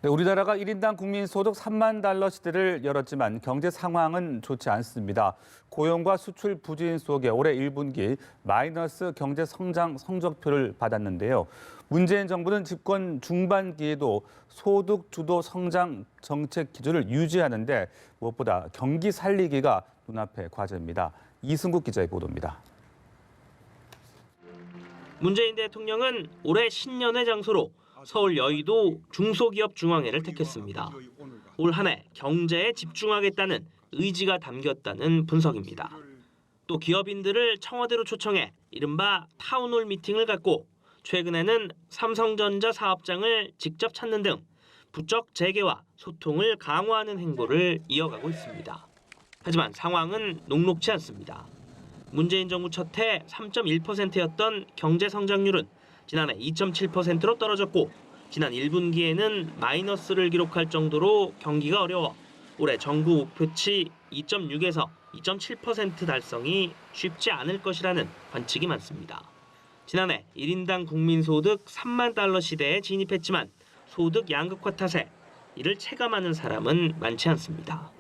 네, 우리나라가 1인당 국민소득 3만 달러 시대를 열었지만 경제 상황은 좋지 않습니다. 고용과 수출 부진 속에 올해 1분기 마이너스 경제 성장 성적표를 받았는데요. 문재인 정부는 집권 중반기에도 소득 주도 성장 정책 기조를 유지하는데 무엇보다 경기 살리기가 눈앞의 과제입니다. 이승국 기자의 보도입니다. 문재인 대통령은 올해 신년회 장소로 서울 여의도 중소기업 중앙회를 택했습니다. 올 한 해 경제에 집중하겠다는 의지가 담겼다는 분석입니다. 또 기업인들을 청와대로 초청해 이른바 타운홀 미팅을 갖고 최근에는 삼성전자 사업장을 직접 찾는 등 부쩍 재개와 소통을 강화하는 행보를 이어가고 있습니다. 하지만 상황은 녹록지 않습니다. 문재인 정부 첫 해 3.1%였던 경제 성장률은 지난해 2.7%로 떨어졌고 지난 1분기에는 마이너스를 기록할 정도로 경기가 어려워 올해 정부 목표치 2.6에서 2.7% 달성이 쉽지 않을 것이라는 관측이 많습니다. 지난해 1인당 국민소득 3만 달러 시대에 진입했지만 소득 양극화 탓에 이를 체감하는 사람은 많지 않습니다.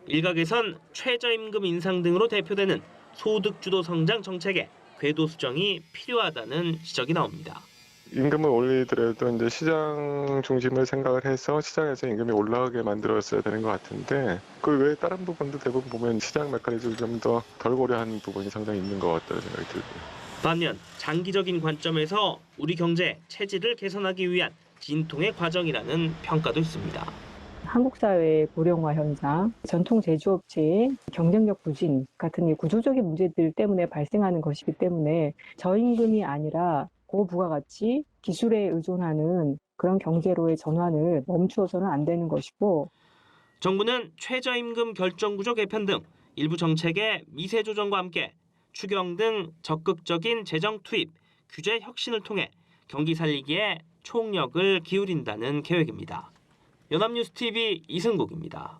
일각에선 최저임금 인상 등으로 대표되는 소득주도 성장 정책에 궤도 수정이 필요하다는 지적이 나옵니다. 임금을 올리더라도 이제 시장 중심을 생각을 해서 시장에서 임금이 올라가게 만들었어야 되는 것 같은데 그 외에 다른 부분도 대부분 보면 시장 메커니즘을 좀 더 덜 고려한 부분이 상당히 있는 것 같다는 생각이 들고요. 반면 장기적인 관점에서 우리 경제 체질을 개선하기 위한 진통의 과정이라는 평가도 있습니다. 한국 사회의 고령화 현상, 전통 제조업체의 경쟁력 부진 같은 이 구조적인 문제들 때문에 발생하는 것이기 때문에 저임금이 아니라 고부가가치, 기술에 의존하는 그런 경제로의 전환을 멈추어서는 안 되는 것이고 정부는 최저임금 결정구조 개편 등 일부 정책의 미세 조정과 함께 추경 등 적극적인 재정 투입, 규제 혁신을 통해 경기 살리기에 총력을 기울인다는 계획입니다. 연합뉴스TV 이승국입니다.